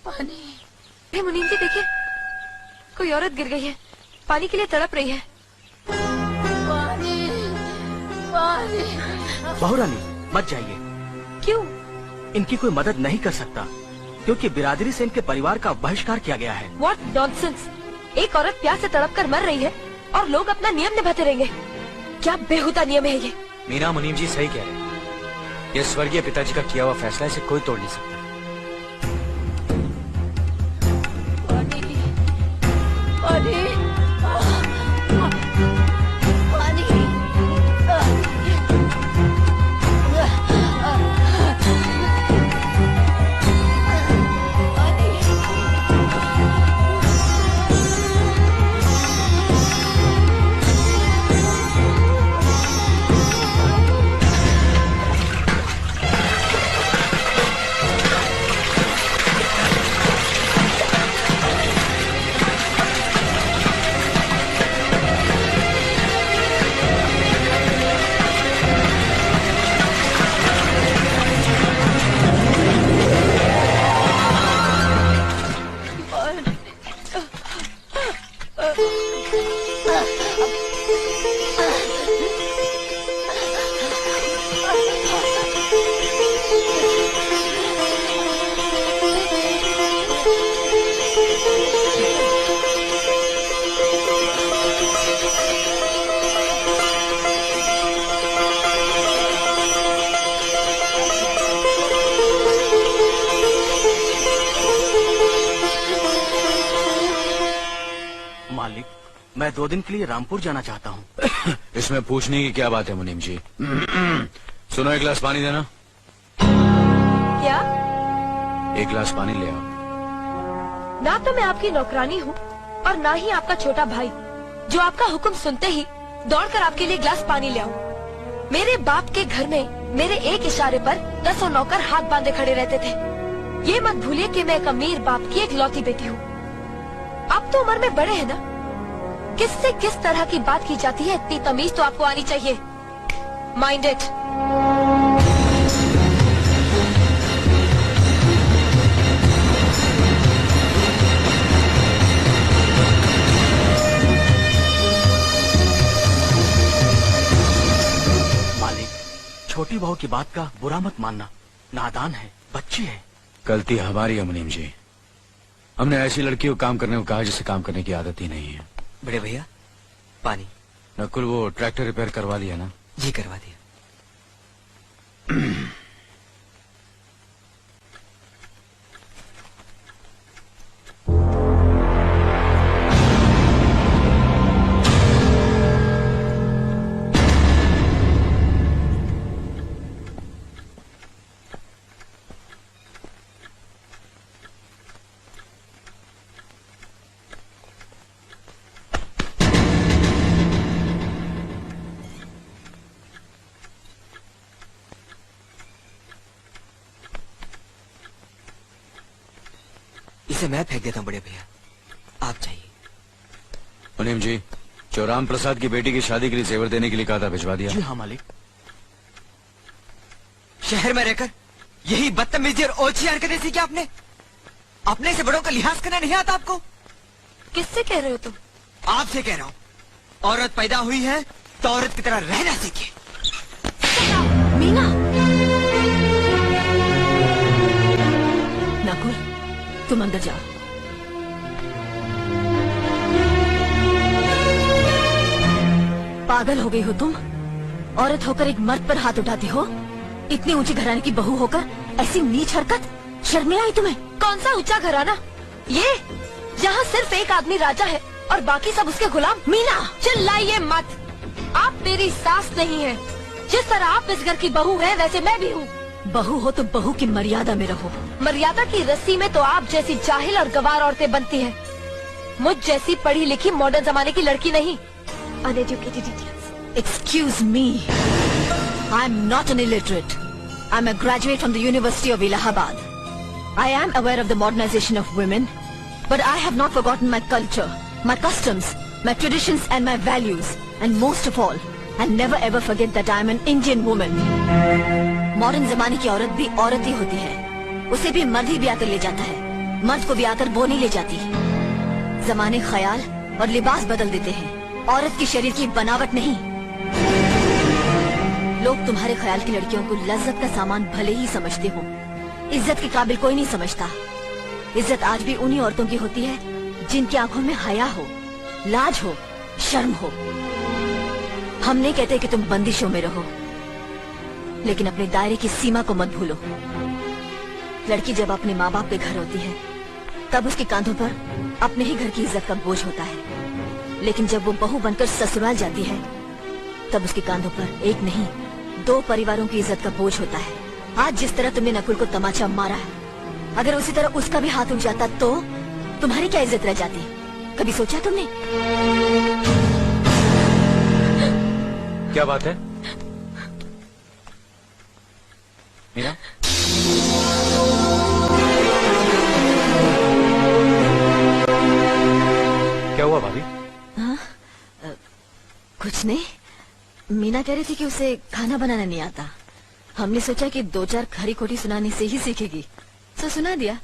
पानी। मुनीम जी देखिए, कोई औरत गिर गई है, पानी के लिए तड़प रही है। पानी, पानी। बहू रानी मत जाइए। क्यों? इनकी कोई मदद नहीं कर सकता क्योंकि बिरादरी से इनके परिवार का बहिष्कार किया गया है। What nonsense! एक औरत प्यास से तड़प कर मर रही है और लोग अपना नियम निभाते रहेंगे। क्या बेहुदा नियम है ये? मीना, मुनीम जी सही कह रहे हैं। ये स्वर्गीय पिताजी का किया हुआ फैसला, इसे कोई तोड़ नहीं सकता। पानी, पानी, मैं 2 दिन के लिए रामपुर जाना चाहता हूँ। इसमें पूछने की क्या बात है मुनीम जी? सुनो, 1 गिलास पानी देना। क्या? 1 गिलास पानी ले आओ। ना तो मैं आपकी नौकरानी हूँ और ना ही आपका छोटा भाई जो आपका हुक्म सुनते ही दौड़कर आपके लिए गिलास पानी ले आऊं। मेरे बाप के घर में मेरे एक इशारे पर 10 नौकर हाथ बांधे खड़े रहते थे। ये मत भूलिए कि मैं एक अमीर बाप की इकलौती बेटी हूँ। आप तो उम्र में बड़े हैं ना, किससे किस तरह की बात की जाती है इतनी तमीज तो आपको आनी चाहिए। Mind it. मालिक, छोटी बहू की बात का बुरा मत मानना, नादान है, बच्ची है। गलती हमारी है मुनीम जी। हमने ऐसी लड़की को काम करने को कहा जिसे काम करने की आदत ही नहीं है। बड़े भैया पानी। नकुल, वो ट्रैक्टर रिपेयर करवा लिया ना? जी करवा दिया। इसे मैं फेंक देता हूँ बड़े भैया, आप चाहिए। मुनीम जी, जो राम प्रसाद की बेटी की शादी के लिए जेवर देने के लिए कहा था, भिजवा दिया? जी हाँ मालिक। शहर में रहकर यही बदतमीजी और ओछी हरकतें सीखी आपने? अपने से बड़ों का लिहाज करना नहीं आता आपको? किससे कह रहे हो तुम? आपसे कह रहा हूँ। औरत पैदा हुई है तो औरत की तरह रहना सीखे। मीना। नकुल, तुम अंदर जाओ। पागल हो गई हो तुम? औरत होकर एक मर्द पर हाथ उठाती हो? इतनी ऊंची घराने की बहू होकर ऐसी नीच हरकत, शर्म नहीं आई तुम्हें? कौन सा ऊंचा घराना? ये जहाँ सिर्फ एक आदमी राजा है और बाकी सब उसके गुलाम। मीना, चिल्लाइए मत। आप मेरी सास नहीं है। जिस तरह आप इस घर की बहू है वैसे मैं भी हूँ। बहू हो तो बहू की मर्यादा में रहो। मर्यादा की रस्सी में तो आप जैसी जाहिल और गवार औरतें बनती हैं। मुझ जैसी पढ़ी लिखी मॉडर्न जमाने की लड़की नहीं। Uneducated idiots. Excuse me, I'm not an illiterate. I'm a graduate from the University of Allahabad. I am aware of the modernization of women, but I have not forgotten my culture, my customs, my traditions and my values, and most of all, I'll never ever forget that I'm an Indian woman. Modern जमाने की औरत भी औरत ही होती है, उसे भी मर्द ही ब्याह कर ले जाता है। मर्द को भी आकर वो नहीं ले जाती। जमाने ख्याल और लिबास बदल देते हैं, औरत के शरीर की बनावट नहीं। लोग तुम्हारे ख्याल की लड़कियों को लज्जत का सामान भले ही समझते हो, इज्जत के काबिल कोई नहीं समझता। इज्जत आज भी उन्हीं औरतों की होती है जिनकी आंखों में हया हो, लाज हो, शर्म हो। हम नहीं कहते कि तुम बंदिशों में रहो, लेकिन अपने दायरे की सीमा को मत भूलो। लड़की जब अपने माँ बाप के घर होती है तब उसके कांधों पर अपने ही घर की इज्जत का बोझ होता है, लेकिन जब वो बहू बनकर ससुराल जाती है तब उसके कांधों पर एक नहीं 2 परिवारों की इज्जत का बोझ होता है। आज जिस तरह तुमने नकुल को तमाचा मारा है, अगर उसी तरह उसका भी हाथ उठ जाता तो तुम्हारी क्या इज्जत रह जाती? कभी सोचा तुमने? क्या बात है मीरा? क्या हुआ भाभी? कुछ नहीं, मीना कह रही थी कि उसे खाना बनाना नहीं आता। हमने सोचा कि 2-4 खरी खोटी सुनाने से ही सीखेगी, तो सुना दिया,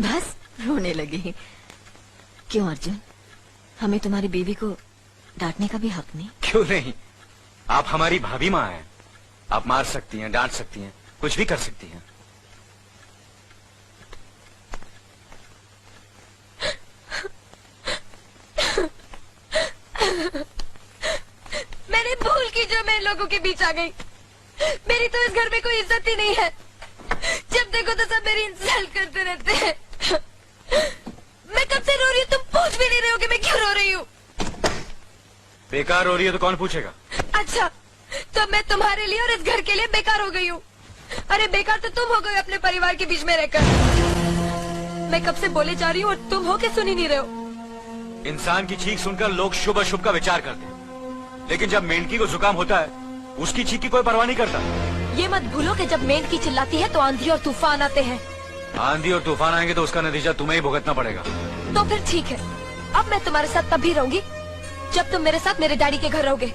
बस रोने लगी। क्यों अर्जुन, हमें तुम्हारी बीवी को डांटने का भी हक नहीं? क्यों नहीं, आप हमारी भाभी माँ हैं। आप मार सकती हैं, डांट सकती हैं, कुछ भी कर सकती हैं। मैंने भूल की जो मैं इन लोगों के बीच आ गई। मेरी तो इस घर में कोई इज्जत ही नहीं है। जब देखो तो सब मेरी इंसल्ट करते रहते हैं। मैं कब से रो रही हूँ, तुम पूछ भी नहीं रहे हो कि मैं क्यों रो रही हूँ। बेकार हो रही है तो कौन पूछेगा? अच्छा, तो मैं तुम्हारे लिए और इस घर के लिए बेकार हो गई हूँ। अरे बेकार तो तुम हो गए अपने परिवार के बीच में रहकर। मैं कब से बोले जा रही हूँ और तुम हो के सुन ही नहीं रहे हो। इंसान की चीख सुनकर लोग शुभ अशुभ का विचार करते हैं, लेकिन जब मेंढकी को जुकाम होता है उसकी चीख की कोई परवाह नहीं करता। ये मत भूलो कि जब मेंढकी चिल्लाती है तो आंधी और तूफान आते हैं। आंधी और तूफान आएंगे तो उसका नतीजा तुम्हें ही भुगतना पड़ेगा। तो फिर ठीक है, अब मैं तुम्हारे साथ तब भी रहूंगी जब तुम मेरे साथ मेरे डैडी के घर रहोगे।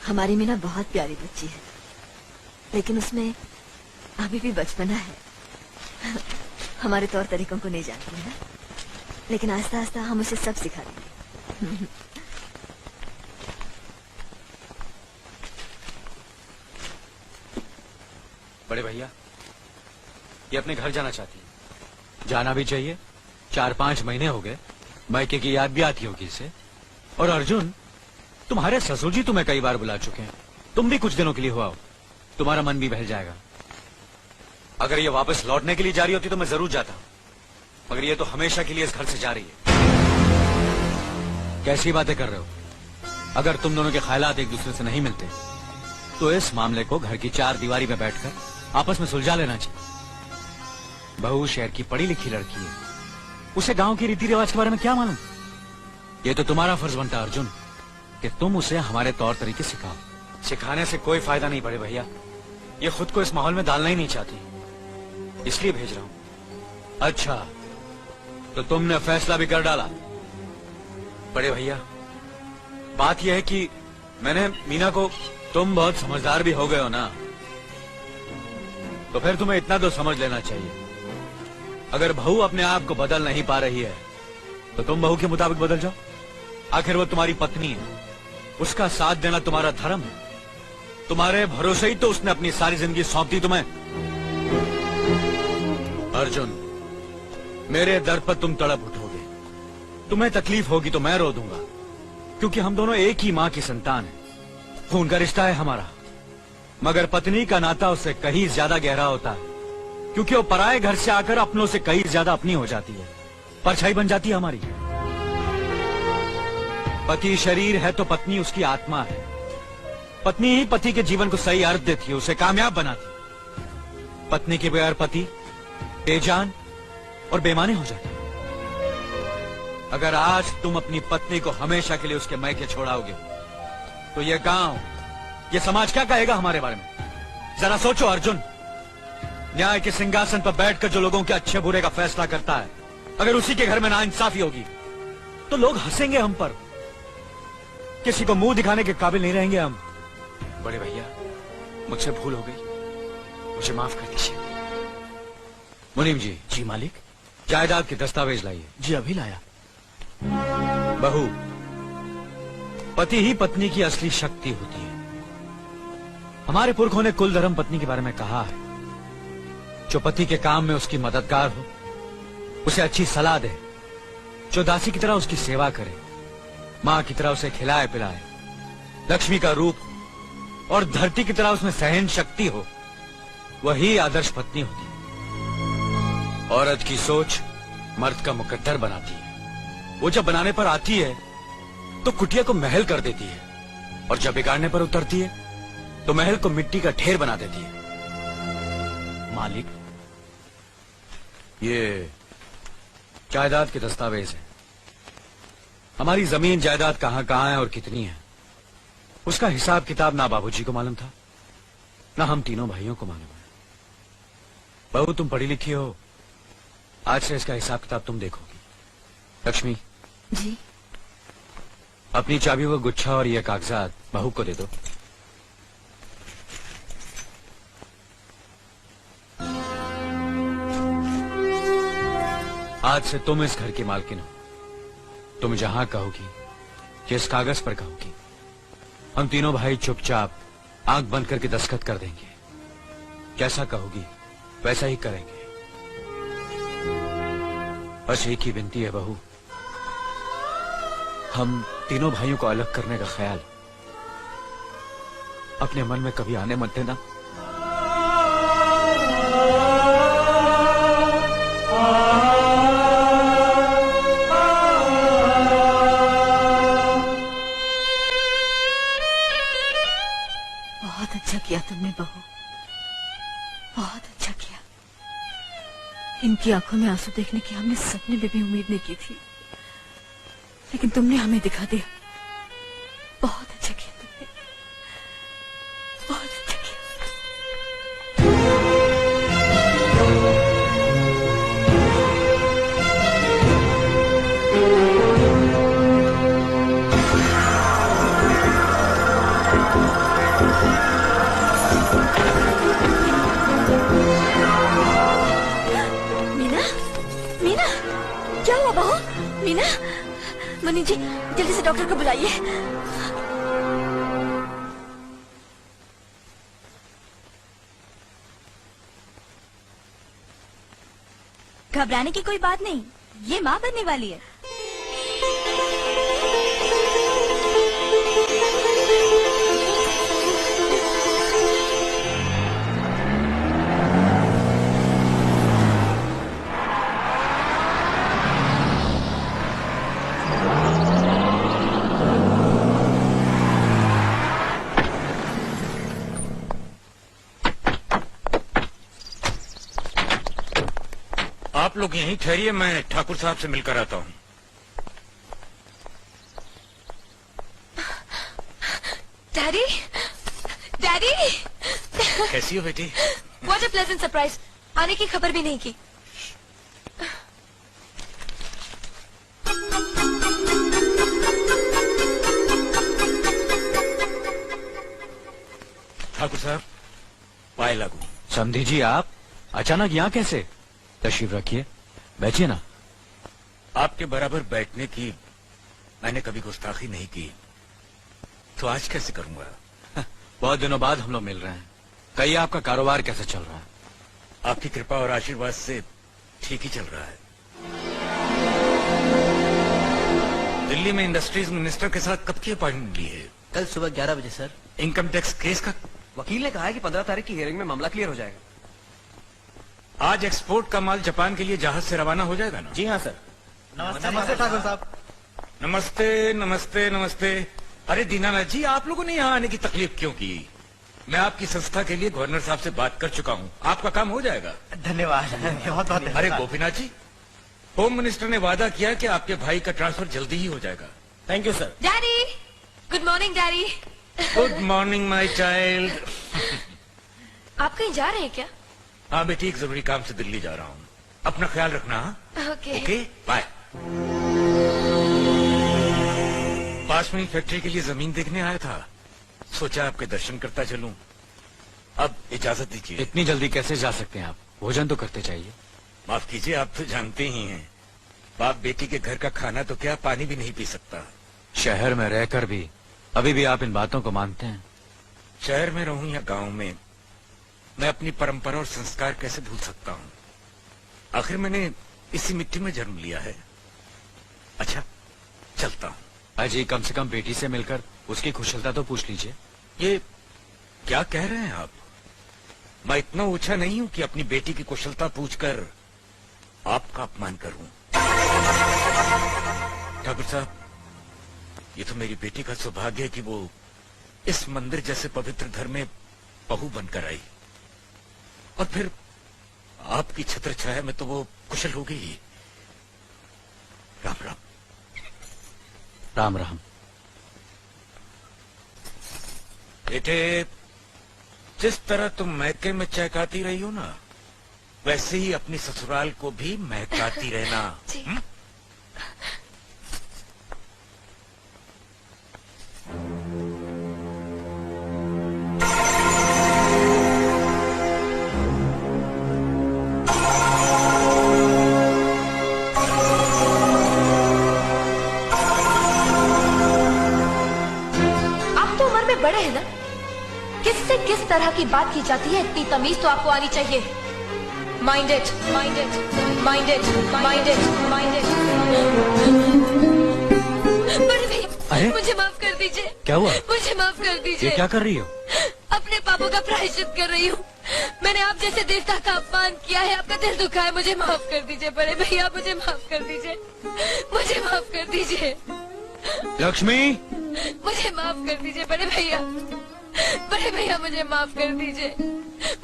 हमारी मीना बहुत प्यारी बच्ची है, लेकिन उसमें अभी भी बचपना है। हमारे तौर तरीकों को नहीं जानती है ना, लेकिन आस्ता आस्ता हम उसे सब सिखा देंगे। बड़े भैया, ये अपने घर जाना चाहती है। जाना भी चाहिए, 4-5 महीने हो गए, मायके की याद भी आती होगी इसे। और अर्जुन, तुम्हारे ससुर जी तुम्हें कई बार बुला चुके हैं, तुम भी कुछ दिनों के लिए हो आओ, तुम्हारा मन भी बहल जाएगा। अगर ये वापस लौटने के लिए जा रही होती तो मैं जरूर जाता, मगर ये तो हमेशा के लिए इस घर से जा रही है। कैसी बातें कर रहे हो? अगर तुम दोनों के ख्यालात एक दूसरे से नहीं मिलते तो इस मामले को घर की 4 दीवारी में बैठकर आपस में सुलझा लेना चाहिए। बहू शहर की पढ़ी लिखी लड़की है, उसे गांव के रीति रिवाज के बारे में क्या मालूम? ये तो तुम्हारा फर्ज बनता है अर्जुन कि तुम उसे हमारे तौर तरीके सिखाओ। सिखाने से कोई फायदा नहीं बड़े भैया, ये खुद को इस माहौल में डालना ही नहीं चाहती, इसलिए भेज रहा हूं। अच्छा, तो तुमने फैसला भी कर डाला? बड़े भैया, बात यह है कि मैंने मीना को, तुम बहुत समझदार भी हो गए हो ना, तो फिर तुम्हें इतना तो समझ लेना चाहिए, अगर बहू अपने आप को बदल नहीं पा रही है तो तुम बहू के मुताबिक बदल जाओ। आखिर वो तुम्हारी पत्नी है, उसका साथ देना तुम्हारा धर्म है। तुम्हारे भरोसे ही तो उसने अपनी सारी जिंदगी सौंप दी तुम्हें। अर्जुन, मेरे दर पर तुम तड़प उठोगे, तुम्हें तकलीफ होगी तो मैं रो दूंगा, क्योंकि हम दोनों एक ही मां की संतान हैं, खून का रिश्ता है हमारा। मगर पत्नी का नाता उससे कहीं ज्यादा गहरा होता है, क्योंकि वो पराये घर से आकर अपनों से कहीं ज्यादा अपनी हो जाती है, परछाई बन जाती है हमारी। पति शरीर है तो पत्नी उसकी आत्मा है। पत्नी ही पति के जीवन को सही अर्थ देती है, उसे कामयाब बनाती। पत्नी के बगैर पति बेजान और बेमानी हो जाते। अगर आज तुम अपनी पत्नी को हमेशा के लिए उसके मायके छोड़ाओगे तो ये गांव, ये समाज क्या कहेगा हमारे बारे में? जरा सोचो अर्जुन, न्याय के सिंहासन पर बैठकर जो लोगों के अच्छे बुरे का फैसला करता है, अगर उसी के घर में नाइंसाफी होगी तो लोग हंसेंगे हम पर। किसी को मुंह दिखाने के काबिल नहीं रहेंगे हम। बड़े भैया, मुझसे भूल हो गई, मुझे माफ कर दीजिए। मुनीम जी। जी मालिक। जायदाद के दस्तावेज लाइए। जी अभी लाया। बहू, पति ही पत्नी की असली शक्ति होती है। हमारे पुरखों ने कुल धर्म पत्नी के बारे में कहा है, जो पति के काम में उसकी मददगार हो, उसे अच्छी सलाह दे, जो दासी की तरह उसकी सेवा करे, माँ की तरह उसे खिलाए पिलाए, लक्ष्मी का रूप और धरती की तरह उसमें सहन शक्ति हो, वही आदर्श पत्नी होती है। औरत की सोच मर्द का मुकद्दर बनाती है। वो जब बनाने पर आती है तो कुटिया को महल कर देती है, और जब बिगाड़ने पर उतरती है तो महल को मिट्टी का ढेर बना देती है। मालिक, ये जायदाद के दस्तावेज हैं। हमारी जमीन जायदाद कहां कहां है और कितनी है, उसका हिसाब किताब ना बाबूजी को मालूम था, ना हम तीनों भाइयों को मालूम है। बहू, तुम पढ़ी लिखी हो, आज से इसका हिसाब किताब तुम देखोगी। लक्ष्मी जी। अपनी चाबी वो गुच्छा और ये कागजात बहू को दे दो। आज से तुम इस घर की मालकिन हो। तुम जहां कहोगी, जिस कागज पर कहोगी, हम तीनों भाई चुपचाप आंख बंद करके दस्तखत कर देंगे। जैसा कहोगी वैसा ही करेंगे। बस एक ही विनती है बहू, हम तीनों भाइयों को अलग करने का ख्याल अपने मन में कभी आने मत देना। बहुत अच्छा किया तुमने बहू, बहुत अच्छा किया। इनकी आंखों में आंसू देखने की हमने सपने में भी उम्मीद नहीं की थी, लेकिन तुमने हमें दिखा दिया। बहुत अच्छा किया तुमने, बहुत अच्छा किया। मीना, मीना, क्या हुआ बहू? मीना, मनी जी जल्दी से डॉक्टर को बुलाइए। घबराने की कोई बात नहीं, ये माँ बनने वाली है। आप लोग यहीं ठहरिए, मैं ठाकुर साहब से मिलकर आता हूँ। डैडी, डैडी, कैसी हो बेटी? What a pleasant surprise. आने की खबर भी नहीं की। ठाकुर साहब, पाए लागू। समधी जी, आप अचानक यहाँ कैसे? तशरीफ रखिए, बैठिए ना। आपके बराबर बैठने की मैंने कभी गुस्ताखी नहीं की, तो आज कैसे करूंगा? बहुत दिनों बाद हम लोग मिल रहे हैं। कहिए, आपका कारोबार कैसे चल रहा है? आपकी कृपा और आशीर्वाद से ठीक ही चल रहा है। दिल्ली में इंडस्ट्रीज मिनिस्टर के साथ कब की अपॉइंटमेंट ली है? कल सुबह 11 बजे सर। इनकम टैक्स केस का वकील ने कहा है कि 15 तारीख की हियरिंग में मामला क्लियर हो जाएगा। आज एक्सपोर्ट का माल जापान के लिए जहाज से रवाना हो जाएगा ना? जी हाँ सर। नमस्ते ठाकुर साहब। नमस्ते नमस्ते नमस्ते। अरे दीनानाथ जी, आप लोगों ने यहाँ आने की तकलीफ क्यों की? मैं आपकी संस्था के लिए गवर्नर साहब से बात कर चुका हूँ, आपका काम हो जाएगा। धन्यवाद, बहुत बहुत। अरे गोपीनाथ जी, होम मिनिस्टर ने वादा किया कि आपके भाई का ट्रांसफर जल्दी ही हो जाएगा। Thank you sir. Daddy, good morning daddy. Good morning my child. आप कहीं जा रहे हैं क्या? हाँ बेटी, एक जरूरी काम से दिल्ली जा रहा हूँ। अपना ख्याल रखना। हाँ? ओके। Okay, bye. पास में ही फैक्ट्री के लिए जमीन देखने आया था, सोचा आपके दर्शन करता चलूं। अब इजाजत दीजिए। इतनी जल्दी कैसे जा सकते हैं आप? भोजन तो करते चाहिए। माफ कीजिए, आप तो जानते ही हैं, बाप बेटी के घर का खाना तो क्या, पानी भी नहीं पी सकता। शहर में रहकर भी अभी भी आप इन बातों को मानते हैं? शहर में रहूं या गांव में, मैं अपनी परंपरा और संस्कार कैसे भूल सकता हूं? आखिर मैंने इसी मिट्टी में जन्म लिया है। अच्छा, चलता हूं। अजी, कम से कम बेटी से मिलकर उसकी कुशलता तो पूछ लीजिए। ये क्या कह रहे हैं आप? मैं इतना ऊंचा नहीं हूं कि अपनी बेटी की कुशलता पूछकर आपका अपमान करूं। ठाकुर साहब, ये तो मेरी बेटी का सौभाग्य है कि वो इस मंदिर जैसे पवित्र घर में बहू बनकर आई, और फिर आपकी छत्र छाया में तो वो कुशल हो गई। राम राम। राम राम। बेटे, जिस तरह तुम मैके में चहकाती रही हो ना, वैसे ही अपनी ससुराल को भी महकाती रहना। जी। आप तो उम्र में बड़े हैं ना, किससे किस तरह की बात की जाती है, इतनी तमीज तो आपको आनी चाहिए। Mind it, mind it, mind it, mind it, mind it. बड़े भैया, अरे? मुझे माफ कर दीजिए। क्या हुआ? मुझे माफ कर ये दीजिए। क्या कर रही हो? अपने पापों का प्रायश्चित कर रही हूँ। मैंने आप जैसे देवता का अपमान किया है, आपका दिल दुखा है, मुझे माफ कर दीजिए बड़े भैया, मुझे माफ कर दीजिए, मुझे माफ कर दीजिए, लक्ष्मी, मुझे माफ कर दीजिए बड़े भैया, बड़े भैया मुझे माफ कर दीजिए,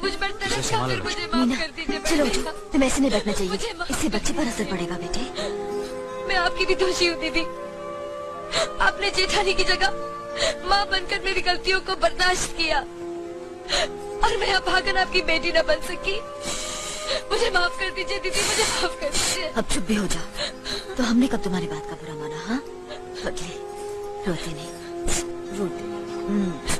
मुझ पर तरस इसे खा संभालो कर मुझे मीना, माफ कर दीजिए बड़े चलो भैया। उठो, तुम ऐसे नहीं बैठना मुझे चाहिए, माफ इससे बच्चे पर असर पड़ेगा बेटे। मैं आपकी भी दोषी हूँ दीदी। आपने जेठानी की जगह माँ बनकर मेरी गलतियों को बर्दाश्त किया, और मैं अब भागन आपकी बेटी न बन सकी। मुझे माफ कर दीजिए दीदी, मुझे माफ कर दीजिए। अब चुप भी हो जाओ। तो हमने कब तुम्हारी बात का बुरा माना? हाँ, बदले, रोते नहीं, रोते।